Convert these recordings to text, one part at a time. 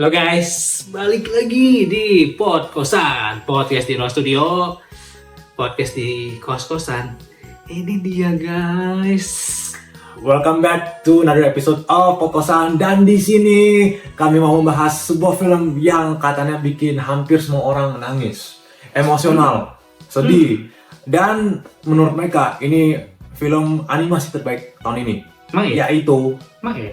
Halo guys, balik lagi di podcast di Ruang Studio, podcast di kos-kosan. Ini dia guys. Welcome back to another episode of Pokosan, dan di sini kami mau membahas sebuah film yang katanya bikin hampir semua orang menangis, emosional, sedih, dan menurut mereka ini film animasi terbaik tahun ini, Emang ya? yaitu Emang ya?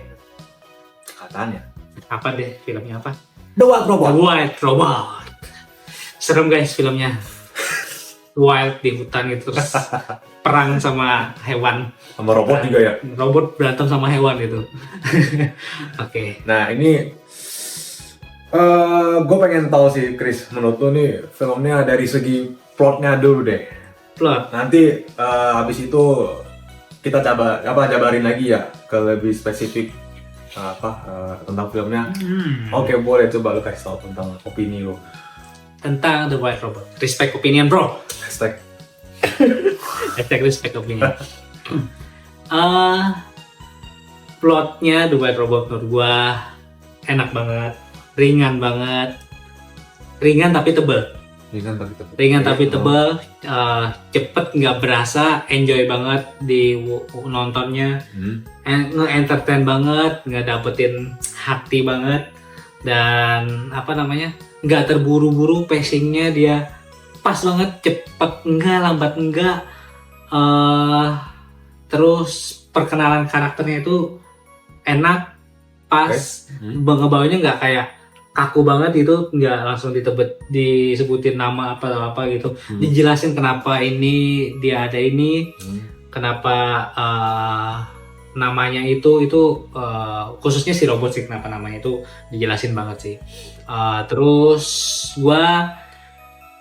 katanya Apa deh filmnya apa? The Wild Robot. The Wild Robot. Serem guys filmnya. Wild di hutan gitu, terus perang sama hewan. Sama robot juga ya. Robot berantem sama hewan gitu. Oke. Nah ini gue pengen tahu sih Chris, menurut lo nih filmnya dari segi plotnya dulu deh. Plot. Nanti habis itu kita jabarin lagi ya ke lebih spesifik tentang filmnya. Oke, boleh coba lu kasih tahu tentang opini lu. Tentang The Wild Robot. Respect opinion bro. Hashtag. Hashtag respect opinion. Plotnya The Wild Robot menurut gua enak banget, ringan banget, ringan tapi tebel, cepet nggak berasa, enjoy banget di nontonnya, nge-entertain banget, nggak dapetin hati banget, dan nggak terburu-buru, pacingnya dia pas banget, cepet enggak, lambat enggak. Terus perkenalan karakternya itu enak, pas, ngebawanya nggak kayak kaku banget gitu, nggak langsung disebutin nama apa gitu, dijelasin kenapa ini dia ada ini, kenapa namanya itu khususnya si robot sih, kenapa namanya itu dijelasin banget sih. Terus gua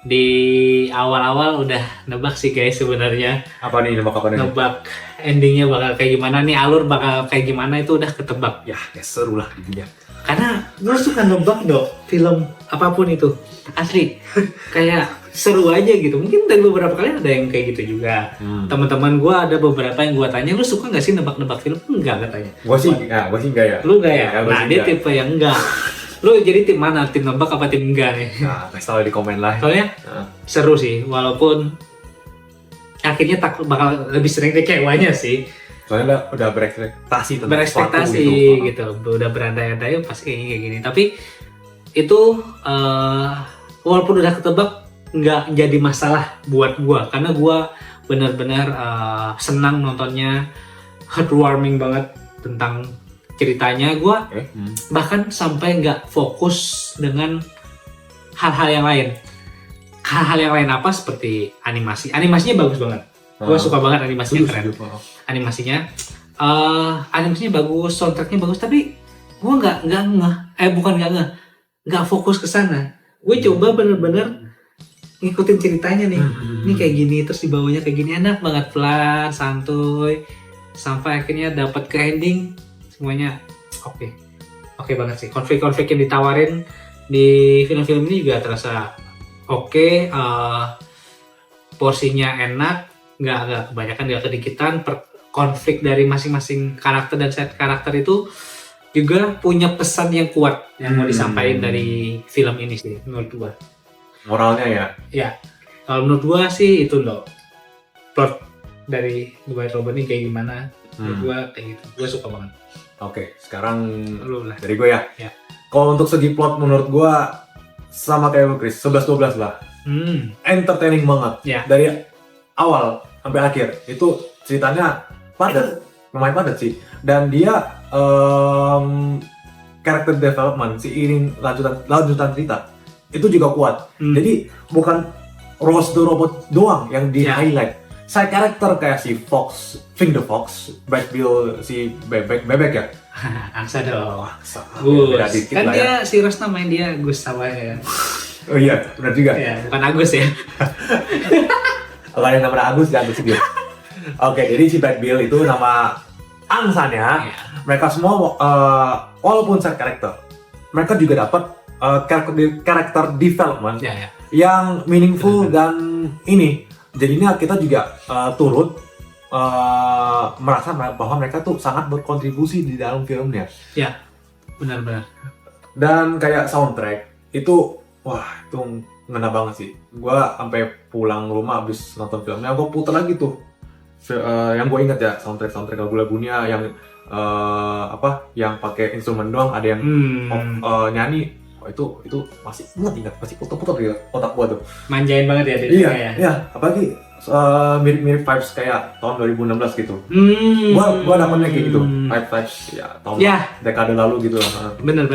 di awal-awal udah nebak sih guys sebenarnya. Apa nih nebak apa nih? Nebak endingnya bakal kayak gimana nih, alur bakal kayak gimana itu udah ketebak. Ya seru lah dia. Karena gue suka nebak dong film apapun itu, asli kayak seru aja gitu. Mungkin dari beberapa kali ada yang kayak gitu juga. Teman-teman gue ada beberapa yang gue tanya, lu suka nggak sih nebak-nebak film? Enggak katanya. Gue sih enggak ya. Lu enggak ya? Ya, nah dia tipe yang enggak. Lu jadi tim mana? Tim nebak apa tim enggak nih? Nah, kasih tahu di komen lah. Soalnya seru sih, walaupun akhirnya bakal lebih sering kecewanya sih. Soalnya udah berekspektasi tentang Berekspektasi gitu, udah berandai-andai pasti kayak gini. Tapi itu walaupun udah ketebak nggak jadi masalah buat gua, karena gua benar-benar senang nontonnya, heartwarming banget tentang ceritanya. Gua bahkan sampai nggak fokus dengan hal-hal yang lain. Hal-hal yang lain apa, seperti animasinya bagus banget. Gue suka banget animasinya, keren. Animasinya bagus, soundtracknya bagus, tapi gue nggak fokus ke sana. Gue coba bener-bener ngikutin ceritanya nih. Ini kayak gini, terus di bawahnya kayak gini, enak banget, pelan, santuy, sampai akhirnya dapat ke ending, semuanya oke banget sih. Konflik-konflik yang ditawarin di film-film ini juga terasa oke. Porsinya enak, nggak kebanyakan, nggak kedikitan. Konflik dari masing-masing karakter dan set karakter itu juga punya pesan yang kuat yang mau disampaikan dari film ini sih menurut gua. Moralnya ya? Ya, kalau menurut gua sih itu loh, plot dari The Wild Robot ini kayak gimana. Menurut gua kayak gitu, gua suka banget. Oke, sekarang Lu lah. dari gue ya. Kalau untuk segi plot menurut gue sama kayak lu Chris, 11-12 lah. Entertaining banget. Dari awal sampai akhir itu ceritanya lumayan padat sih. Dan dia character development, seiring lanjutan cerita itu juga kuat. Jadi bukan Rose the Robot doang yang di highlight. Side karakter kayak si Fox, Finn the Fox, Brad Bill, si Bebek ya. Angsa dong. Gus. Kan dia si Rosna main dia Gus sama ya. Oh iya, benar juga. Ya, bukan Agus ya. Kalau yang nama Agus gak Agus dia. Oke, jadi si Brad Bill itu nama angsanya. Mereka semua walaupun side karakter, mereka juga dapat karakter development yang meaningful dan ini. Jadinya kita juga turut merasa bahwa mereka tuh sangat berkontribusi di dalam filmnya. Ya, benar-benar. Dan kayak soundtrack itu, wah itu ngena banget sih. Gua sampai pulang rumah abis nonton filmnya, gua putar lagi tuh. Yang gue inget ya soundtrack lagu-lagunya yang yang pakai instrumen doang, ada yang nyanyi. Oh, itu masih ingat masih putar-putar di otak gua tuh. Manjain banget ya Iya, ya. iya, apalagi mirip-mirip vibes kayak tahun 2016 gitu. Gua dapetnya kayak gitu, vibes ya tahun dekade lalu gitu lah. Bener.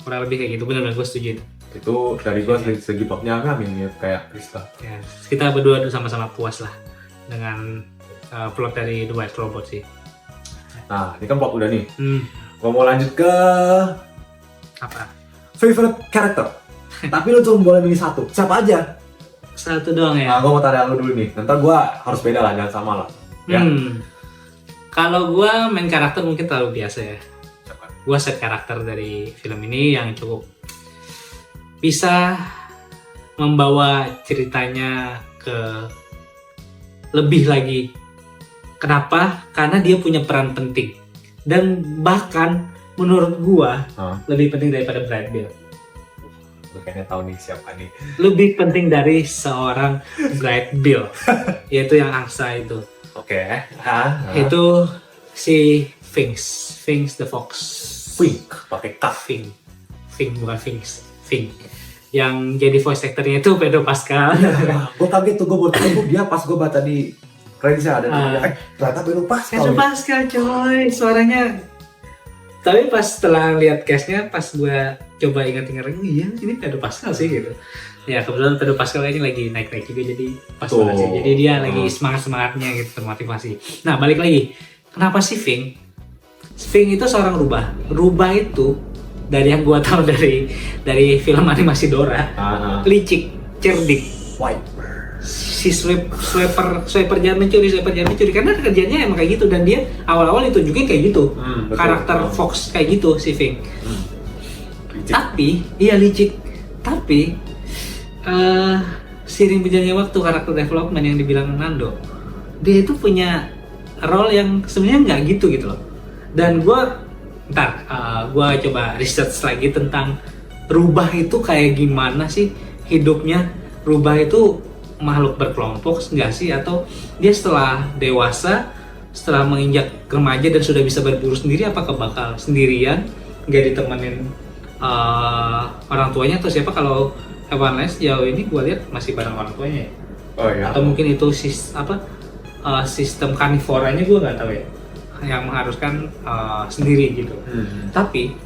Kurang lebih kayak gitu, bener gue setuju itu. Itu dari gua segi plotnya mirip kayak Krista. Ya, kita berdua sama-sama puas lah dengan plot dari The White Robot sih. Nah, ini kan plot udah nih. Gua mau lanjut ke Apa? favorite character. Tapi lu cuma boleh milih satu. Siapa aja? Satu doang ya. Nah, gua mau tanya lu dulu nih. Nanti gua harus beda lah, jangan sama lah. Ya. Kalau gua main karakter mungkin terlalu biasa ya. Siapa? Gua set karakter dari film ini yang cukup bisa membawa ceritanya ke lebih lagi. Kenapa? Karena dia punya peran penting. Dan bahkan menurut gua lebih penting daripada Brad Pitt. Gue kayaknya tahu nih siapa nih. Lebih penting dari seorang Brad Pitt. Yaitu yang angsa itu. Oke. Itu si Finks the Fox. Fink, pakai K. Fink bukan Finks. Fink. Yang jadi voice actor-nya itu Pedro Pascal. Gue kaget tuh, gue baru tahu dia pas gue baca di kreditnya ada namanya. Ternyata Pedro Pascal. Pedro Pascal coy, suaranya. Tapi pas setelah lihat cast-nya, pas gue coba ingat-ingat lagi, iya ini Pedro Pascal sih gitu. Ya kebetulan Pedro Pascal ini lagi naik-naik juga, jadi pas banget sih. Jadi dia lagi semangat-semangatnya gitu, termotivasi. Nah balik lagi, kenapa sih Fink? Fink itu seorang rubah. Rubah itu dari yang gue tahu dari film animasi Dora, licik, cerdik, si swiper jangan mencuri karena kerjanya emang kayak gitu, dan dia awal-awal ditunjukin kayak gitu, karakter Fox kayak gitu si Fink. Tapi iya licik, tapi seiring berjalannya waktu karakter development yang dibilang Nando, dia itu punya role yang sebenarnya nggak gitu loh. Dan gue coba research lagi tentang rubah itu kayak gimana sih hidupnya. Rubah itu makhluk berkelompok nggak sih, atau dia setelah dewasa, setelah menginjak remaja dan sudah bisa berburu sendiri, apakah bakal sendirian nggak ditemenin orang tuanya atau siapa? Kalau hewan lain sejauh ini gue lihat masih bareng orang tuanya ya. Oh iya. Atau mungkin itu sistem karnivoranya gue nggak tahu ya, yang mengharuskan sendiri gitu. Tapi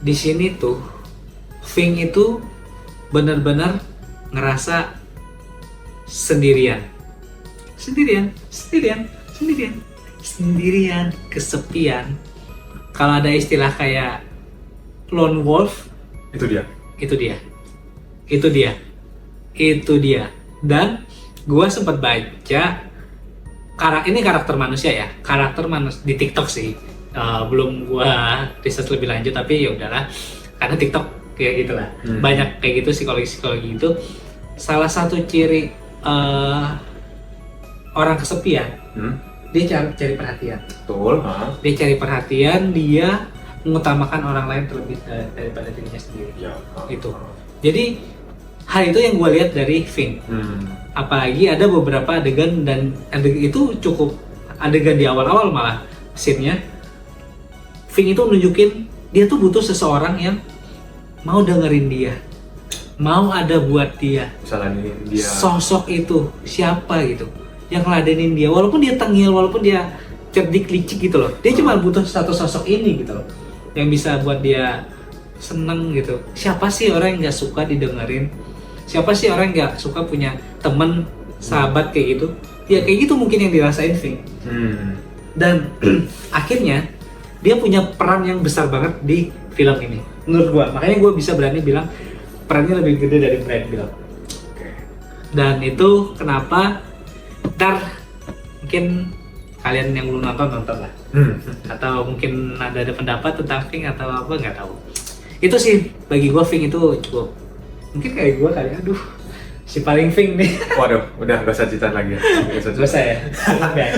di sini tuh Fink itu benar-benar ngerasa sendirian, kesepian. Kalau ada istilah kayak lone wolf, itu dia. Dan gua sempat baca ini karakter manusia ya, di TikTok sih. Belum gua riset lebih lanjut, tapi ya udahlah, karena TikTok kayak gitulah. Banyak kayak gitu, psikologi itu. Salah satu ciri orang kesepian, dia cari perhatian. Betul. Dia cari perhatian, dia mengutamakan orang lain terlebih daripada dirinya sendiri. Itu. Jadi hal itu yang gue lihat dari Fink. Apalagi ada beberapa adegan, dan itu cukup adegan di awal-awal malah scene-nya. Fink itu nunjukin dia tuh butuh seseorang yang mau dengerin dia, mau ada buat dia. Misalnya dia sosok itu siapa gitu, yang ngeladenin dia, walaupun dia tengil, walaupun dia cerdik licik gitu loh. Dia cuma butuh satu sosok ini gitu loh, yang bisa buat dia seneng gitu. Siapa sih orang yang nggak suka didengerin? Siapa sih orang yang nggak suka punya temen, sahabat kayak gitu? Ya kayak gitu mungkin yang dirasain Fink. Dan akhirnya dia punya peran yang besar banget di film ini menurut gua. Makanya gua bisa berani bilang perannya lebih gede dari Brad Pitt. Dan itu kenapa mungkin kalian yang belum nonton lah. Atau mungkin ada pendapat tentang Fink atau apa, nggak tahu. Itu sih bagi gua Fink itu cukup, mungkin kayak gua kali, aduh si paling Fink nih. Waduh, udah gak usah cerita lagi. Gak usah ya?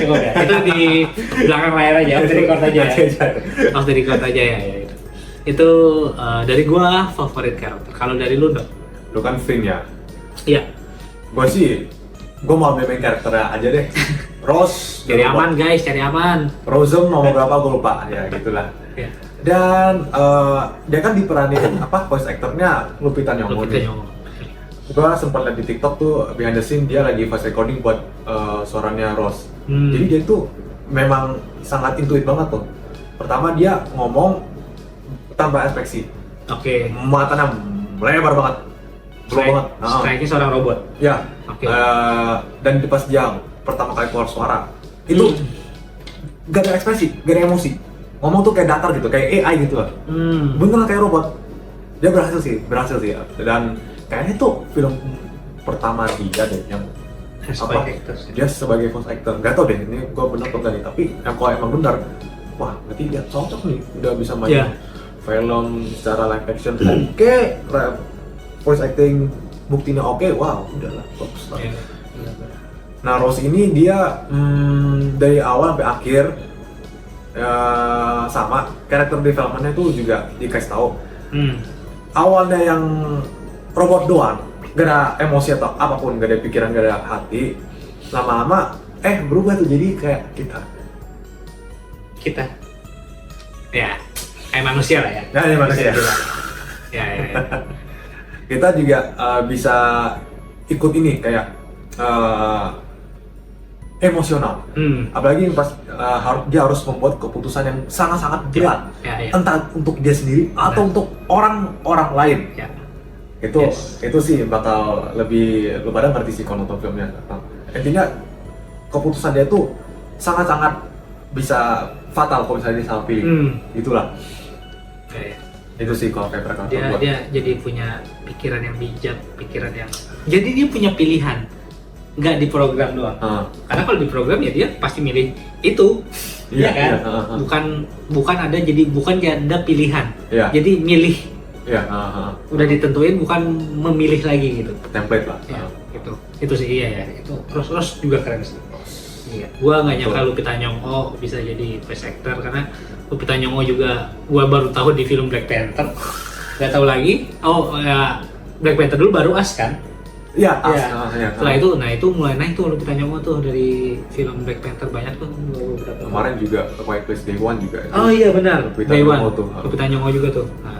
Cukup ya? Itu di belakang layar aja, off the record aja ya? Off the record aja ya itu. Itu dari gua favorit karakter. Kalau dari lu dong? Lu kan Finn ya. Iya. Gue mau main karakternya aja deh. Rose. Cari aman guys, cari aman. Rosem nomor berapa gue lupa. Ya gitulah. Iya. Dan dia kan diperanin voice actornya Lupita Nyong'o. Gue sempat lihat di TikTok tuh behind the scene dia lagi voice recording buat suaranya Rose. Jadi dia tuh memang sangat intuit banget tuh. Pertama dia ngomong tanpa ekspresi. Oke. Matanya lebar banget. Banget. Strike-nya seorang robot. Ya. Oke. Dan pas dia pertama kali keluar suara itu gak ada ekspresi, gak ada emosi. Ngomong tuh kayak datar gitu, kayak AI gitu lah. Beneran kayak robot. Dia berhasil sih. Dan kayaknya tuh film pertama dia deh yang dia sebagai voice actor. Gak tau deh ini gue bener atau enggak nih, tapi kalau emang bener, wah berarti dia cocok nih, udah bisa main film secara live action. Oke, voice acting buktinya oke, wow udahlah bagus lah. Nah Rose ini dia dari awal sampai akhir sama karakter developmentnya itu juga dikasih tahu. Awalnya yang robot doang, gak ada emosi atau apapun, gak ada pikiran, gak ada hati. Lama-lama berubah tuh jadi kayak kita ya kayak manusia lah ya. Ya manusia. Ya. Kita juga bisa ikut ini kayak emosional. Apalagi pas dia harus membuat keputusan yang sangat-sangat berat. Entah untuk dia sendiri atau untuk orang-orang lain. Itu sih bakal lebih, lu pada ngerti sih kalau nonton filmnya. Intinya keputusan dia tuh sangat-sangat bisa fatal kalau misalnya dia salah pilih. Itulah. Itu sih kalau kayak mereka dia jadi punya pikiran yang bijak, jadi dia punya pilihan, nggak diprogram doang. Karena kalau diprogram ya dia pasti milih itu, ya kan? Bukan ada pilihan, jadi milih. Udah ditentuin, bukan memilih lagi gitu. Template lah. Itu sih iya ya. Itu terus juga keren sih. Iya. Gua nggak nyangka Lupita Nyong'o bisa jadi voice actor, karena Lupita Nyong'o juga gua baru tahu di film Black Panther. Gak tahu lagi. Black Panther dulu baru As kan? Iya. Setelah itu mulai naik tuh Lupita Nyong'o tuh dari film Black Panther, banyak tuh beberapa. Kemarin juga Quiet Place Day One juga. Oh iya benar. Day One tuh. Lupita Nyong'o juga tuh. Nah,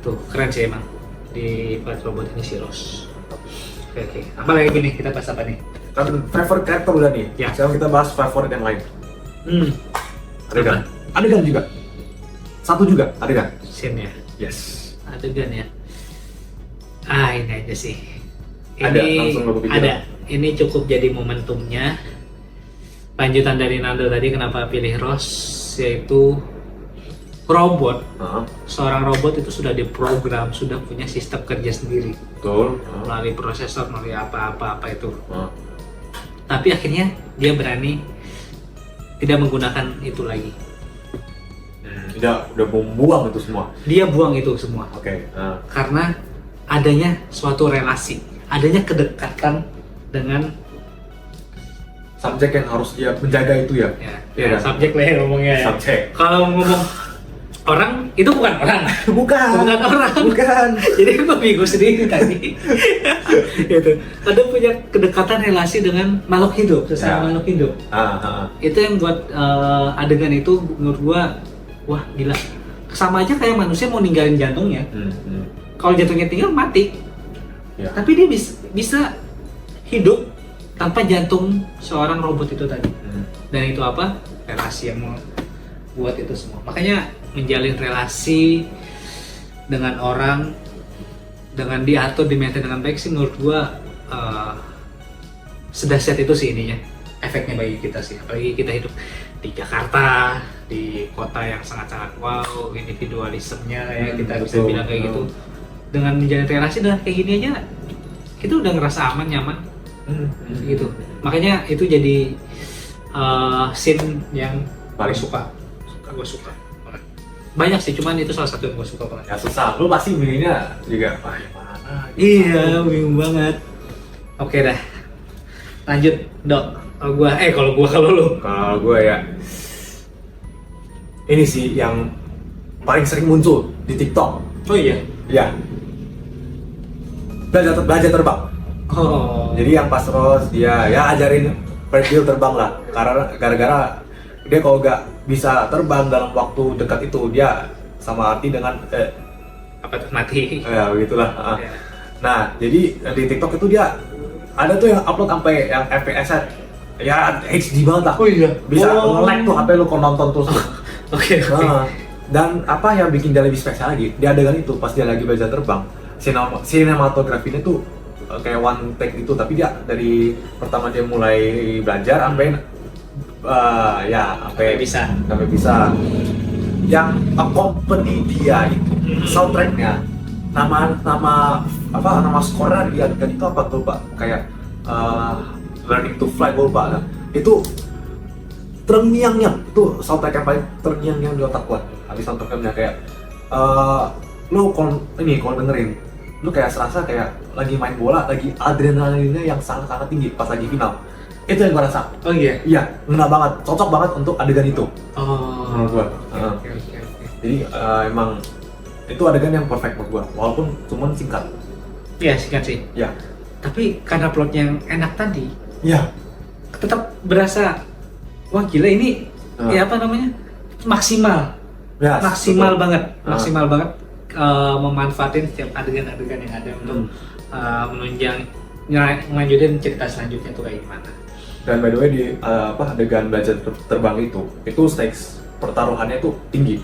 tuh keren sih emang di part robot ini si Rose. Oke. Apa lagi nih, kita bahas apa nih? Kan favorite character udah nih. Sekarang kita bahas favorit yang lain. Adegan juga. Satu juga adegan. Scene ya. Yes. Adegan ya. Ini aja sih. Ada. Ini cukup jadi momentumnya. Lanjutan dari Nando tadi, kenapa pilih Rose, yaitu robot. Seorang robot itu sudah diprogram, sudah punya sistem kerja sendiri. Betul. Melalui prosesor, melalui apa itu. Tapi akhirnya dia berani tidak menggunakan itu lagi. Udah membuang itu semua. Dia buang itu semua. Oke. Karena adanya suatu relasi, adanya kedekatan dengan subjek yang harus dia menjaga itu ya. Ya subjek lah ya ngomongnya ya. Subjek. Kalau ngomong orang itu bukan orang. Bukan orang. Jadi gue bingung sendiri tadi. Gitu. Ada punya kedekatan relasi dengan makhluk hidup, sesama makhluk hidup. Itu yang buat adegan itu menurut gua, wah gila. Sama aja kayak manusia mau ninggalin jantungnya. Kalau jantungnya tinggal mati. Tapi dia bisa hidup tanpa jantung seorang robot itu tadi. Dan itu apa? Relasi yang mau buat itu semua. Makanya menjalin relasi dengan orang, dengan diatur, di-maintain dengan baik sih menurut gua sedahsyat itu sih ininya, efeknya bagi kita sih. Apalagi kita hidup di Jakarta, di kota yang sangat-sangat wow, individualismenya ya, kita bisa bilang kayak gitu. Dengan menjalin relasi dengan kayak gini aja, kita udah ngerasa aman, nyaman, gitu. Makanya itu jadi scene yang paling gue suka. Banyak sih, cuman itu salah satu yang gue suka banget. Ya susah, lu pasti milihnya juga mana? Iya, bingung banget. Oke dah, lanjut Dok. Kalau lu? Kalau gue ya, ini sih yang paling sering muncul di TikTok. Oh iya. Ya. Belajar terbang. Oh. Jadi yang pas Rose dia ya ajarin Brad Pitt terbang lah. Karena gara-gara dia kalau nggak bisa terbang dalam waktu dekat itu dia sama arti dengan Apa tuh mati? ya begitulah. Ya. Nah, jadi di TikTok itu dia ada tuh yang upload sampai yang FPS-nya ya HD banget lah. Oh iya. Bisa Oh. nge-lag tuh HP lu kalau nonton terus tuh. Oke. Nah, dan apa yang bikin dia lebih spesial lagi, dia adegan itu pas dia lagi belajar terbang, sinematografinya tuh kayak one take itu, tapi dia dari pertama dia mulai belajar sampai Sampai bisa. sampai bisa. Yang accompany dia itu soundtracknya, nama skornya dia adegan itu apa tuh Pak? Kayak Learning to Fly gue lupa. Nah, itu terngiang-ngiang, itu soundtrack yang paling terngiang-ngiang di otak gua. Habis nonton filmnya kayak lu kalau dengerin, lu kayak serasa kayak lagi main bola, lagi adrenalinnya yang sangat-sangat tinggi pas lagi final. Itu yang gua rasa. Oh iya. Iya, ngena banget, cocok banget untuk adegan itu. Oh. Menurut gua. Oke. Jadi emang itu adegan yang perfect buat gua, walaupun cuma singkat. Iya singkat sih. Ya. Tapi karena plotnya yang enak tadi, Iya. tetap berasa wah gila ini ya apa namanya maksimal. Ya, Maksimal betul. banget, maksimal banget memanfaatin setiap adegan-adegan yang ada untuk menunjang ngelanjutin cerita selanjutnya tuh kayak gimana. Dan by the way di adegan belajar terbang itu stakes pertaruhannya itu tinggi.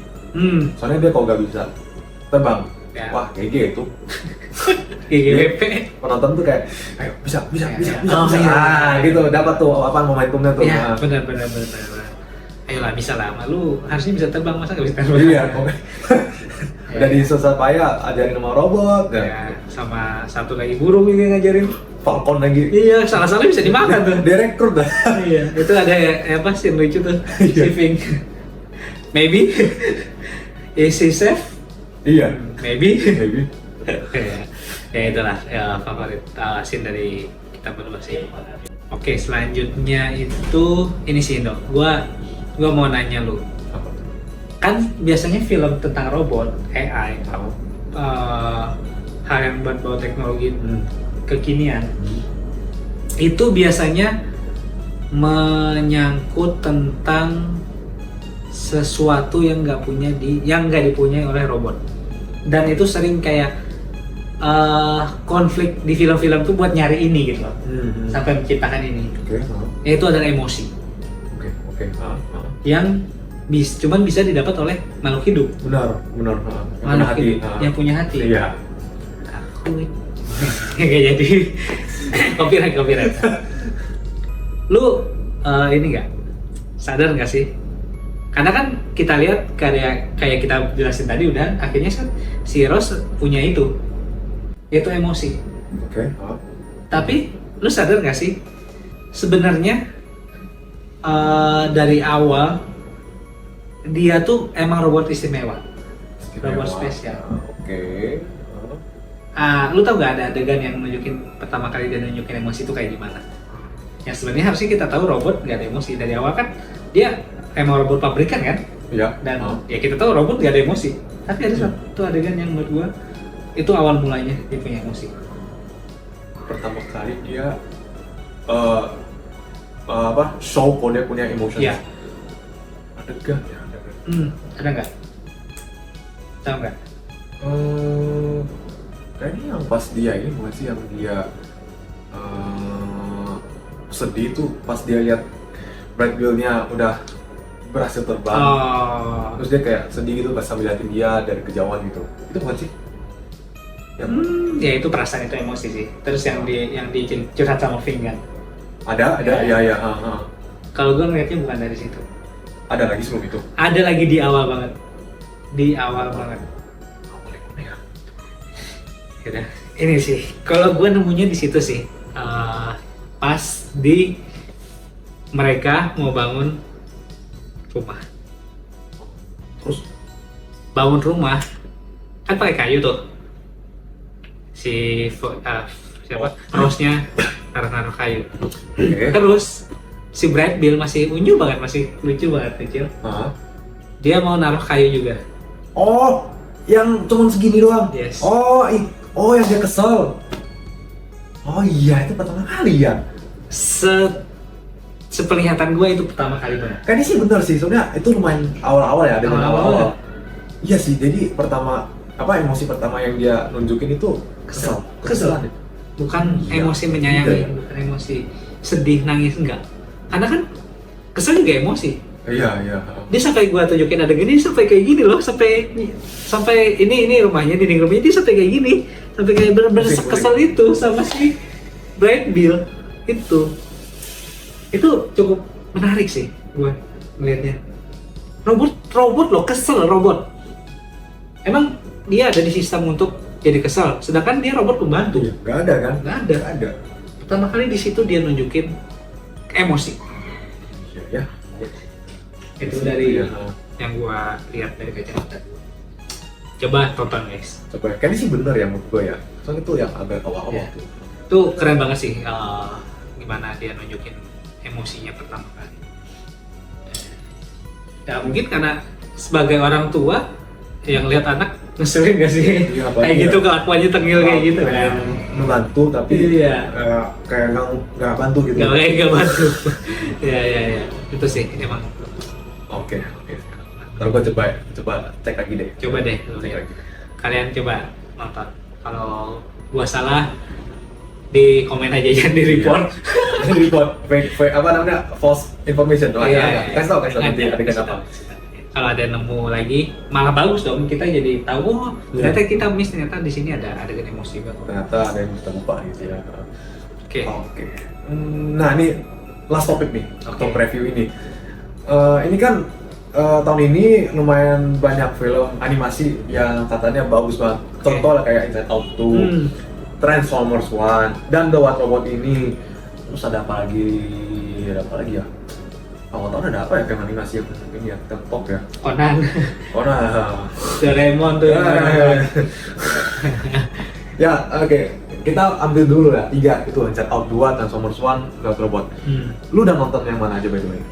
Soalnya dia kalau nggak bisa terbang, Ya. wah GG itu. GGWP. Penonton tuh kayak, ayo bisa. Oh, iya. Ah, gitu, dapat tuh momentumnya tuh. Ya Nah. benar. Ayolah bisa lah, lu harusnya bisa terbang masa nggak bisa terbang? Iya, udah di susah payah ajarin sama robot, Ya, sama satu lagi burung ini ngajarin. Falcon lagi. Iya, salah-salah bisa dimakan tuh. Direkrut dah. Iya, itu ada apa sih yang lucu tuh, Iya. si Pink. Maybe is he safe? Iya. Maybe. Maybe. Ya itulah ya, favorit scene dari kita berdua sih. Oke, selanjutnya itu ini sih Indo. Gua mau nanya lu. Apa? Kan biasanya film tentang robot, AI, hal yang berbau teknologi kekinian itu biasanya menyangkut tentang sesuatu yang nggak dipunyai oleh robot, dan itu sering kayak konflik di film-film tuh buat nyari ini gitu loh, sampai menciptakan ini. Oke. Yaitu adalah emosi Oke. yang cuman bisa didapat oleh makhluk hidup. Benar. Makhluk hidup yang punya hati. Iya. Aku kayak jadi copyright. Lu ini nggak sadar nggak sih? Karena kan kita lihat kayak kita jelasin tadi udah akhirnya kan si Rose punya itu emosi. Oke. Tapi lu sadar nggak sih sebenarnya dari awal dia tuh emang robot istimewa. Robot spesial. Oke. Lu tau gak ada adegan yang nunjukin pertama kali dia nunjukin emosi itu kayak gimana? Yang sebenarnya harusnya kita tahu robot gak ada emosi dari awal kan dia emang robot pabrikan kan? Iya. Dan ya kita tahu robot gak ada emosi. Tapi ada satu adegan yang menurut gua itu awal mulanya dia punya emosi. Pertama kali dia show kalau dia punya emotion. Iya. Adegan ya. Ada nggak? Tahu nggak? Kayaknya yang pas dia ini bukan sih yang dia sedih tuh pas dia lihat Brad Pitt-nya udah berhasil terbang. Terus dia kayak sedih gitu pas sambil liatin dia dari kejauhan gitu. Itu bukan sih? Ya itu perasaan, itu emosi sih. Terus yang di curhat sama Ving kan? Ada, ya. Kalau gue ngeliatnya bukan dari situ. Ada lagi sebelum itu? Ada lagi di awal banget. Yaudah, ini sih. Kalau gue nemunya di situ sih. Pas di mereka mau bangun rumah. Terus? Bangun rumah kan pakai kayu tuh. Siapa? Rose-nya naruh kayu. Terus si Brad Pitt masih unyu banget, masih lucu banget kecil. Dia mau naruh kayu juga. Oh, Yang cuman segini doang. Yes. Oh yang dia kesel. Oh iya, itu pertama kali ya. Sepenglihatan gue itu pertama kali banget. Kayaknya sih bener sih, soalnya itu lumayan awal-awal ya, dengan Awal-awal. awal-awal. Iya sih, jadi pertama emosi pertama yang dia nunjukin itu Kesel. keselan. Bukan Iya. emosi menyayangi, Iya. bukan emosi sedih, nangis, enggak. Karena kan kesel juga emosi. Iya. Dia sampai gua tunjukin adegan ini sampai kayak gini loh, sampai ini rumahnya, dinding rumahnya dia sampai kayak gini, sampai kayak bener-bener Pusing, kesel itu sama si Brad Bill itu cukup menarik sih gua ngeliatnya. Robot loh, kesel robot. Emang dia ada di sistem untuk jadi kesel, sedangkan dia robot pembantu. Gak ada kan? Nggak ada. Nggak ada. Pertama kali di situ dia nunjukin emosi. Iya. Itu dari Iya. yang gua lihat dari kacamata. Coba tonton guys. Coba, kayaknya sih bener ya menurut gue ya. Soalnya itu yang agak awal-awal Iya. tuh. Itu keren banget sih, gimana dia nunjukin emosinya pertama kali. Ya mungkin karena sebagai orang tua yang lihat anak ngeselin gak sih? Iya, apalagi Kayak gitu ya. kelakuannya tengil kayak gitu kan. Kayak membantu tapi Iya. kayak nggak bantu gitu. Gak bantu. Ya. Itu sih emang. Oke. Ntar gue coba cek lagi deh. Coba deh lu Cek lihat. lagi. Kalian coba nonton. Kalau gua salah di komen aja, jangan di report. Ini report fake apa namanya, false information. Iya. Kasih tau nanti Ada, adegan apa. Kalau ada nemu lagi malah bagus dong, kita jadi tahu Iya. ternyata kita miss, ternyata di sini ada adegan emosi banget. Ternyata ada yang kita lupa gitu ya. Oke. Nah ini last topic nih untuk review ini. Ini kan tahun ini lumayan banyak film animasi yang katanya bagus banget. Contoh lah kayak Inside Out 2, Transformers 1, dan The What Robot ini. Terus ada apa lagi? Ada apa lagi ya? Awal tahun ada apa ya film animasi yang ini ya, kita top ya? Conan, Oh nah. Doraemon tuh. Ya oke. Kita ambil dulu ya, 3 itu Inside Out 2, Transformers 1, The What Robot. Lu udah nonton yang mana aja by the way?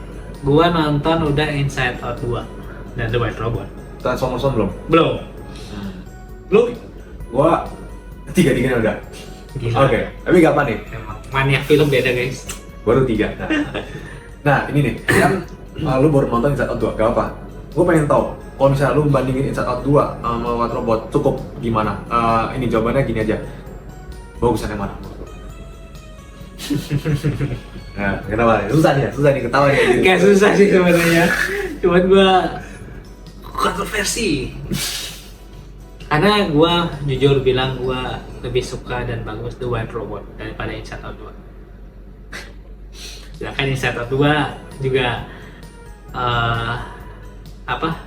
Gua nonton udah Inside Out 2 dan The White Robot. Transformers 1 belum? Belum. Lu? Gua tiga-tiganya udah. Gila. Oke, tapi kapan nih? Emang maniak film beda guys. Baru 3. Nah ini nih, kan lu baru nonton Inside Out 2, gak apa. Gue pengen tahu, kalau misalnya lu bandingin Inside Out 2 sama What Robot, cukup gimana? Ini jawabannya gini aja. Bagusan yang mana? Nah, kenapa? Susah nih ketawa nih. Kayak susah sih sebenarnya. Cuman gua kontroversi. Karena gua jujur bilang gua lebih suka dan bagus The White Robot daripada Inside Out 2. Sedangkan Inside Out 2 juga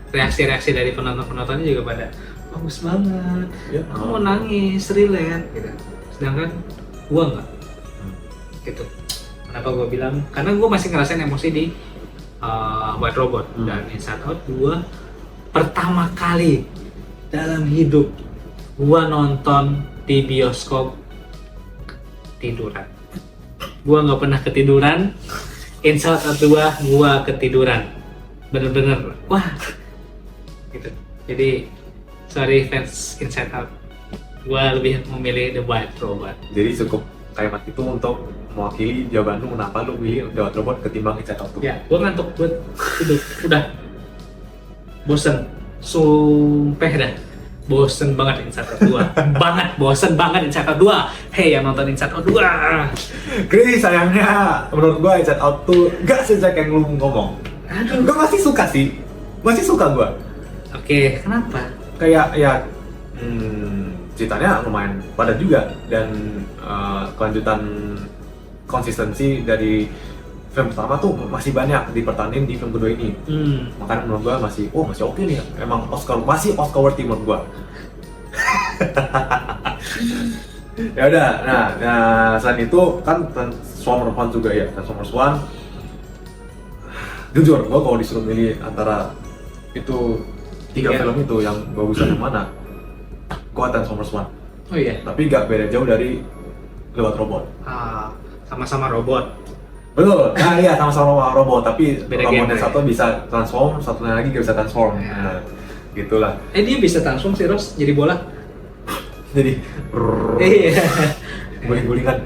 reaksi-reaksi dari penontonnya juga pada bagus banget. Ya. Aku mau nangis, relate gitu. Sedangkan gua enggak. Gitu. Kenapa gue bilang? Karena gue masih ngerasain emosi di White Robot dan Inside Out 2 pertama kali dalam hidup gue nonton di bioskop tiduran. Gue nggak pernah ketiduran. Inside Out 2 gue ketiduran, bener-bener wah gitu. Jadi sorry fans Inside Out, gue lebih memilih The White Robot. Jadi cukup kalimat itu untuk mewakili jawaban lu kenapa lu pilih The White Robot ketimbang Inside Out 2. Ya, gue ngantuk buat tidur. Udah bosen, sumpah dah bosen banget Inside Out 2. bosen banget Inside Out 2. Hey yang nonton Inside Out 2. Chris, sayangnya menurut gua Inside Out tuh gak sejak yang lu ngomong. Aduh. Gua masih suka sih, masih suka gua. Oke, kenapa? Kayak ya ceritanya lumayan padat juga dan kelanjutan konsistensi dari film pertama tuh masih banyak dipertahankan di film kedua ini. Makanya menurut gua masih oke nih, emang masih Oscar worthy menurut gua. Ya udah, nah selain itu kan Transformers 1 juga ya, Transformers 1 jujur gua kalau disuruh milih antara itu 3 film itu yang bagusan yang mana, gua Transformers 1. Oh iya. Tapi gak beda jauh dari The White Robot. Sama-sama robot. Betul, nah iya sama-sama robot, tapi Beda robot yang genre. satu bisa transform, satunya lagi gak bisa transform. Ya. gitulah. Dia bisa transform sih Ross jadi bola. Jadi Iya. guling-gulingan.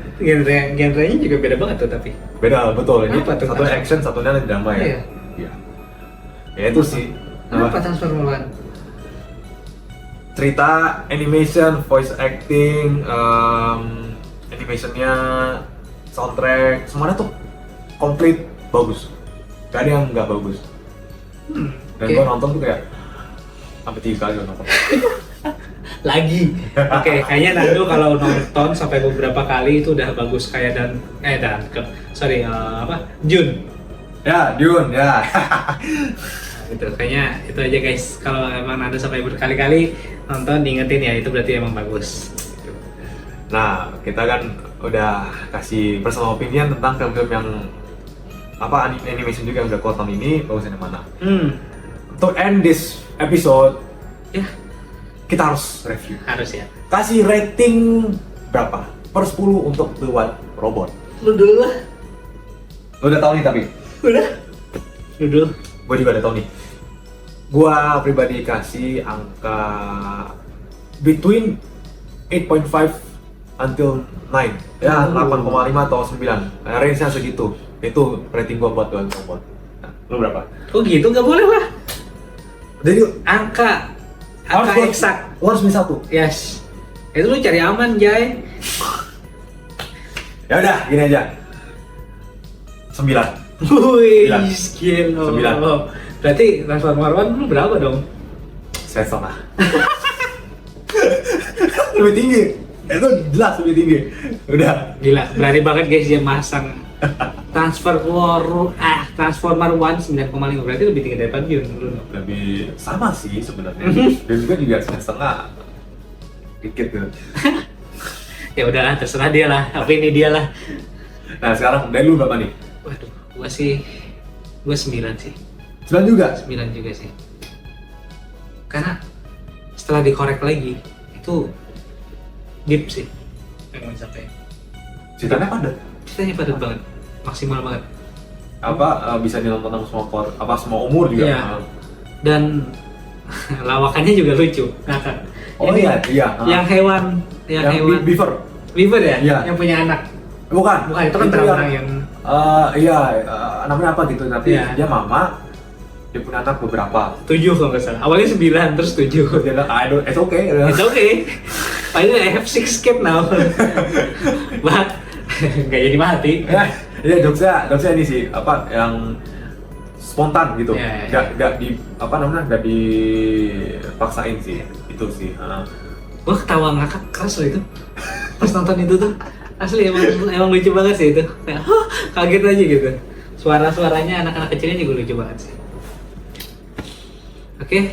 Genrenya juga beda banget tuh tapi. Beda betul. Ini Apa tuh? satu action, satunya drama ya. Iya. Iya. Ya itu sih. Apa Transformer One? Cerita, animation, voice acting, animationnya, soundtrack, semuanya tuh komplit bagus. Gak ada yang nggak bagus. Dan Oke. gua nonton tuh kayak sampai 3 kali gua nonton. Lagi. Oke, kayaknya Nando kalau nonton sampai beberapa kali itu udah bagus kayak Jun. Ya, Dune ya. Gitu. Kayaknya itu aja guys. Kalau emang Nando sampai berkali-kali nonton diingetin ya itu berarti emang bagus. Gitu. Nah, kita kan udah kasih personal opinion tentang film-film yang animation juga yang udah keluar tahun ini, bagusnya yang mana. To end this episode, Ya, kita harus review. harus ya. Kasih rating berapa? Per 10 untuk The White Robot. Lu dulu lah. Lo udah tahu nih tapi? Udah. Lu dulu. Gue juga udah tahu nih. Gua pribadi kasih angka between 8.5 until 9. Ya, 8,5 atau 9. Range-nya segitu. Itu rating gua buat The White Robot. Nah, lo berapa? Oh gitu nggak boleh lah. Jadi Angka harus eksak. lo harus milih satu. Yes. Itu lu cari aman, Jay. Ya udah, gini aja. 9. Wih, Sembilan. gila. 9. Berarti Transformer One lu berapa dong? Saya setengah. Lebih tinggi. Itu jelas lebih tinggi. Udah. Gila, berani banget guys dia masang Transformer One 9,5 berarti lebih tinggi daripada Dune dulu. Lebih sama sih sebenarnya. Dan juga setengah. Dikit tuh. Ya udahlah, terserah dia lah. Tapi ini dia lah. Nah sekarang dari lu berapa nih? Waduh, gua 9 sih. 9 juga? 9 juga sih. Karena setelah dikorek lagi itu deep sih yang mau disampaikan. Ceritanya padat. Ceritanya padat banget, maksimal banget. Bisa ditonton sama semua umur juga. Iya. Dan lawakannya juga lucu, ngakak. Oh Ini iya. Yang hewan, Beaver. Beaver ya? Iya. Yang punya anak. Bukan. Bukan, itu kan terang yang Namanya apa gitu, tapi Iya. dia mama, dia punya anak beberapa. 7 kalau nggak salah. Awalnya 9 terus 7. Dia bilang, it's okay. It's okay. Finally I have 6 kids now. But nggak jadi mati. Iya, jokesnya ini sih, yang spontan gitu. Iya. Nggak dipaksain sih, itu sih. Gua ketawa ngakak keras loh itu. Pas nonton itu tuh. Asli emang lucu banget sih itu. Kayak, kaget aja gitu. Suara-suaranya anak-anak kecilnya juga lucu banget sih. Oke,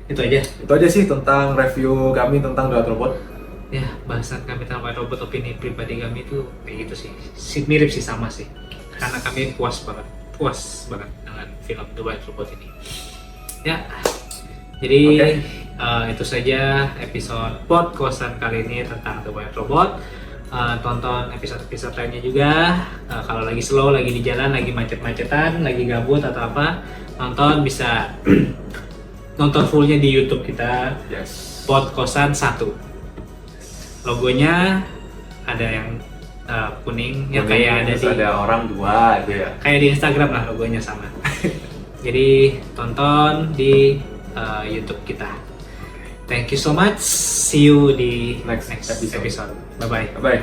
itu aja. Itu aja sih tentang review kami tentang The White Robot. Ya, bahasan kami tentang White Robot, opini pribadi kami itu kayak gitu sih. Mirip sih, sama sih. Karena kami puas banget dengan film The White Robot ini. Ya, jadi itu saja episode podcast kali ini tentang The White Robot. Tonton episode-episode lainnya juga. Kalau lagi slow, lagi di jalan, lagi macet-macetan, lagi gabut atau apa, nonton bisa nonton fullnya di YouTube kita. Yes. Podkosan 1. Logonya ada yang kuning, yang kayak ada orang 2 gitu ya. kayak di Instagram lah, logonya sama. Jadi tonton di YouTube kita. Thank you so much. See you di next episode. Bye bye. Bye.